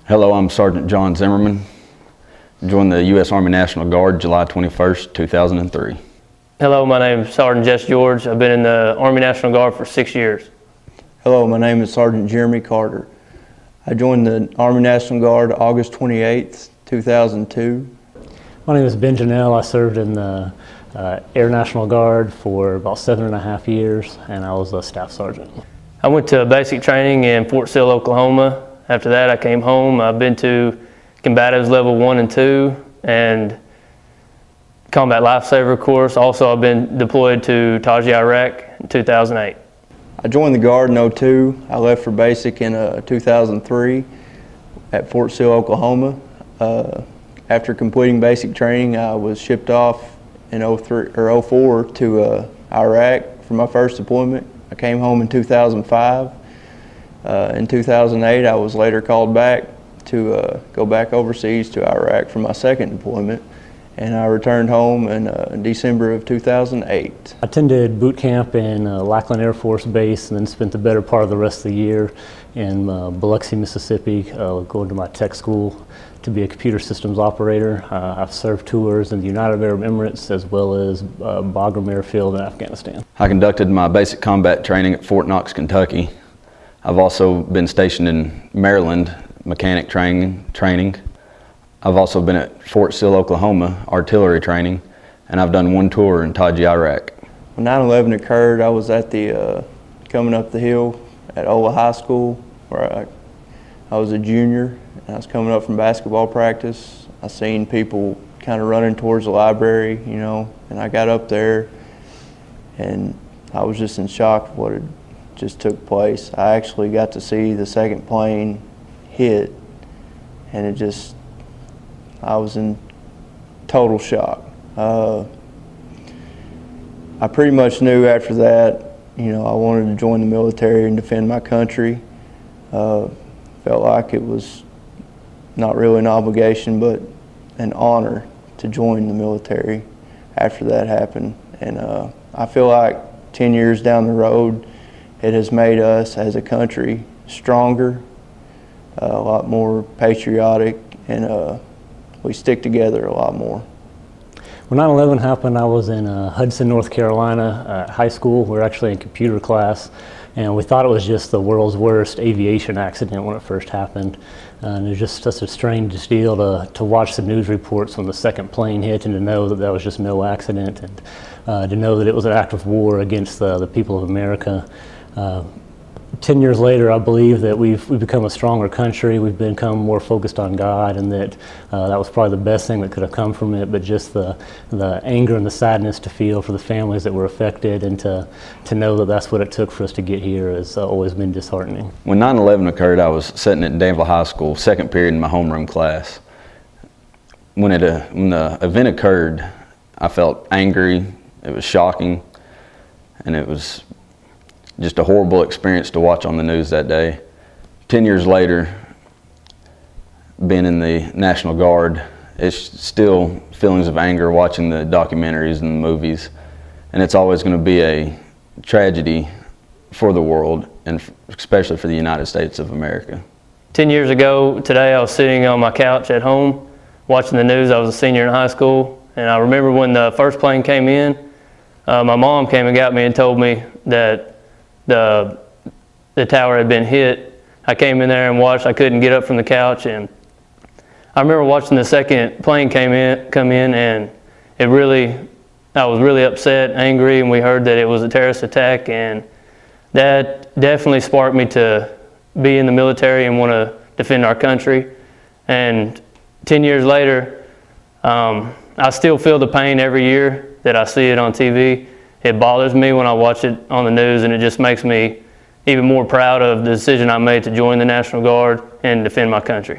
Hello, I'm Sergeant John Zimmerman. Joined the U.S. Army National Guard July 21st, 2003. Hello, my name is Sergeant Jess George. I've been in the Army National Guard for 6 years. Hello, my name is Sergeant Jeremy Carter. I joined the Army National Guard August 28th, 2002. My name is Ben Janelle. I served in the Air National Guard for about 7.5 years, and I was a staff sergeant. I went to basic training in Fort Sill, Oklahoma. After that, I came home. I've been to Combatives Level 1 and 2 and Combat Lifesaver course. Also, I've been deployed to Taji, Iraq in 2008. I joined the Guard in 2002. I left for basic in 2003 at Fort Sill, Oklahoma. After completing basic training, I was shipped off in 2004 to Iraq for my first deployment. I came home in 2005. In 2008, I was later called back to go back overseas to Iraq for my second deployment, and I returned home in December of 2008. I attended boot camp in Lackland Air Force Base and then spent the better part of the rest of the year in Biloxi, Mississippi, going to my tech school to be a computer systems operator. I've served tours in the United Arab Emirates as well as Bagram Airfield in Afghanistan. I conducted my basic combat training at Fort Knox, Kentucky. I've also been stationed in Maryland, mechanic training. I've also been at Fort Sill, Oklahoma, artillery training, and I've done one tour in Taji, Iraq. When 9/11 occurred, I was at the coming up the hill at Ola High School, where I was a junior, and I was coming up from basketball practice. I seen people kind of running towards the library, you know, and I got up there, and I was just in shock of what had just took place. I actually got to see the second plane hit, and I was in total shock. I pretty much knew after that, you know, I wanted to join the military and defend my country. Felt like it was not really an obligation, but an honor to join the military after that happened. And I feel like 10 years down the road, it has made us as a country stronger, a lot more patriotic, and we stick together a lot more. When 9/11 happened, I was in Hudson, North Carolina, high school. We were actually in computer class, and we thought it was just the world's worst aviation accident when it first happened. And it was just such a strange deal to watch the news reports when the second plane hit and to know that that was just no accident, and to know that it was an act of war against the people of America. 10 years later, I believe that we've become a stronger country. We've become more focused on God, and that that was probably the best thing that could have come from it. But just the anger and the sadness to feel for the families that were affected, and to know that that's what it took for us to get here, has always been disheartening. When 9/11 occurred, I was sitting at Danville High School, second period in my homeroom class. When the event occurred, I felt angry. It was shocking, and it was just a horrible experience to watch on the news that day. 10 years later, being in the National Guard, it's still feelings of anger watching the documentaries and the movies. And it's always going to be a tragedy for the world, and especially for the United States of America. 10 years ago today, I was sitting on my couch at home watching the news. I was a senior in high school, and I remember when the first plane came in, my mom came and got me and told me that the tower had been hit. I came in there and watched. I couldn't get up from the couch, and I remember watching the second plane come in, and I was really upset, angry, and we heard that it was a terrorist attack, and that definitely sparked me to be in the military and want to defend our country. And 10 years later, I still feel the pain every year that I see it on TV. It bothers me when I watch it on the news, and it just makes me even more proud of the decision I made to join the National Guard and defend my country.